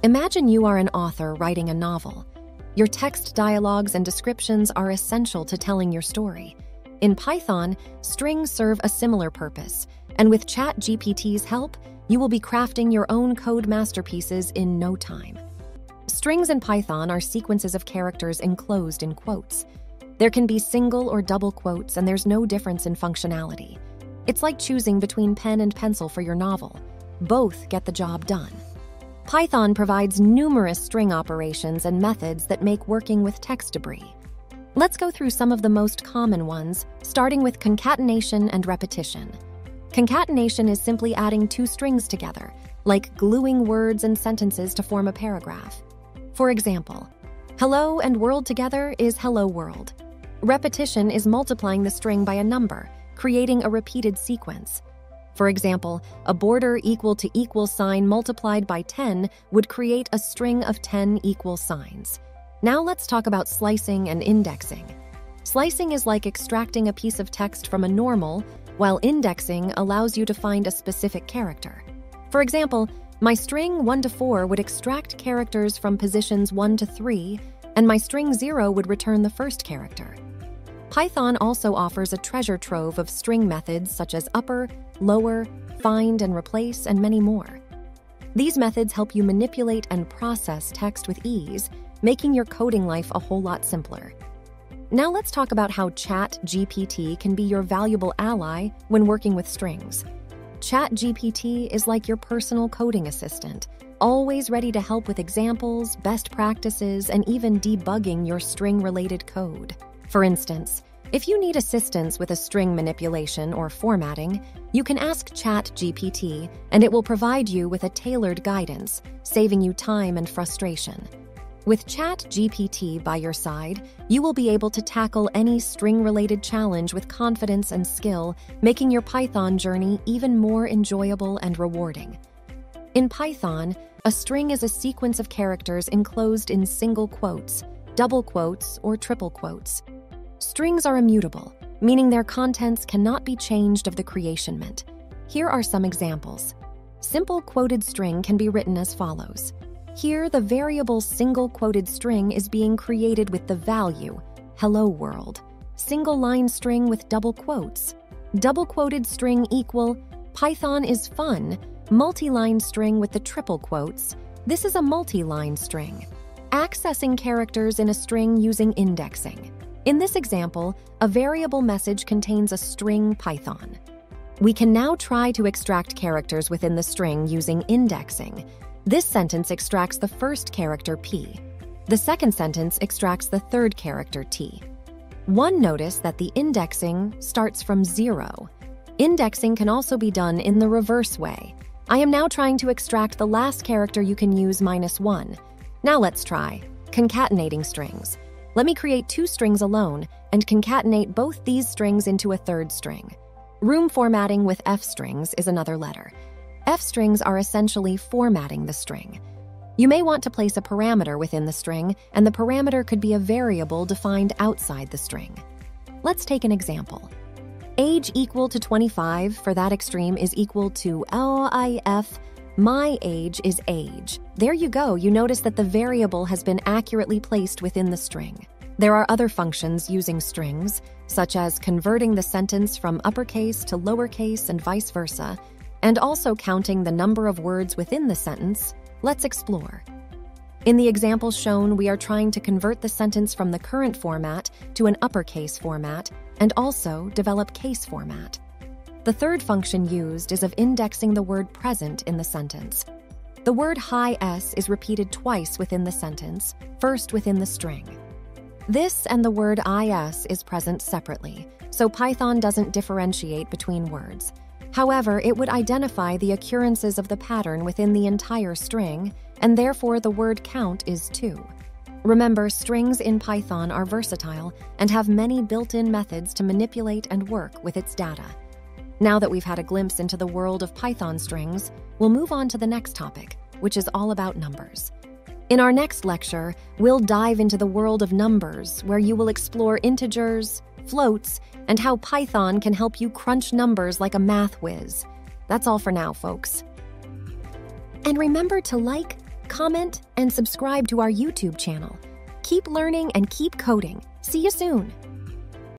Imagine you are an author writing a novel. Your text dialogues and descriptions are essential to telling your story. In Python, strings serve a similar purpose, and with ChatGPT's help, you will be crafting your own code masterpieces in no time. Strings in Python are sequences of characters enclosed in quotes. There can be single or double quotes, and there's no difference in functionality. It's like choosing between pen and pencil for your novel. Both get the job done. Python provides numerous string operations and methods that make working with text debris. Let's go through some of the most common ones, starting with concatenation and repetition. Concatenation is simply adding two strings together, like gluing words and sentences to form a paragraph. For example, hello and world together is hello world. Repetition is multiplying the string by a number, creating a repeated sequence. For example, a border equal to equal sign multiplied by 10 would create a string of 10 equal signs. Now let's talk about slicing and indexing. Slicing is like extracting a piece of text from a normal, while indexing allows you to find a specific character. For example, my string 1 to 4 would extract characters from positions 1 to 3, and my string 0 would return the first character. Python also offers a treasure trove of string methods such as upper, lower, find and replace, and many more. These methods help you manipulate and process text with ease, making your coding life a whole lot simpler. Now let's talk about how ChatGPT can be your valuable ally when working with strings. ChatGPT is like your personal coding assistant, always ready to help with examples, best practices, and even debugging your string-related code. For instance, if you need assistance with a string manipulation or formatting, you can ask ChatGPT and it will provide you with a tailored guidance, saving you time and frustration. With ChatGPT by your side, you will be able to tackle any string-related challenge with confidence and skill, making your Python journey even more enjoyable and rewarding. In Python, a string is a sequence of characters enclosed in single quotes, double quotes, or triple quotes. Strings are immutable, meaning their contents cannot be changed of the creation meant. Here are some examples. Simple quoted string can be written as follows. Here, the variable single quoted string is being created with the value, hello world. Single line string with double quotes. Double quoted string equal, Python is fun. Multi-line string with the triple quotes. This is a multi-line string. Accessing characters in a string using indexing. In this example, a variable message contains a string Python. We can now try to extract characters within the string using indexing. This sentence extracts the first character P. The second sentence extracts the third character T. Notice that the indexing starts from 0. Indexing can also be done in the reverse way. I am now trying to extract the last character. You can use -1. Now let's try concatenating strings. Let me create two strings alone and concatenate both these strings into a third string. Room formatting with F strings is another letter. F strings are essentially formatting the string. You may want to place a parameter within the string, and the parameter could be a variable defined outside the string. Let's take an example. Age equal to 25 for that extreme is equal to LIF. My age is age. There you go, you notice that the variable has been accurately placed within the string. There are other functions using strings, such as converting the sentence from uppercase to lowercase and vice versa, and also counting the number of words within the sentence. Let's explore. In the example shown, we are trying to convert the sentence from the current format to an uppercase format and also develop case format. The third function used is of indexing the word present in the sentence. The word "s" is repeated twice within the sentence, first within the string. This and the word "is" is present separately, so Python doesn't differentiate between words. However, it would identify the occurrences of the pattern within the entire string, and therefore the word count is 2. Remember, strings in Python are versatile and have many built-in methods to manipulate and work with its data. Now that we've had a glimpse into the world of Python strings, we'll move on to the next topic, which is all about numbers. In our next lecture, we'll dive into the world of numbers, where you will explore integers, floats, and how Python can help you crunch numbers like a math whiz. That's all for now, folks. And remember to like, comment, and subscribe to our YouTube channel. Keep learning and keep coding. See you soon.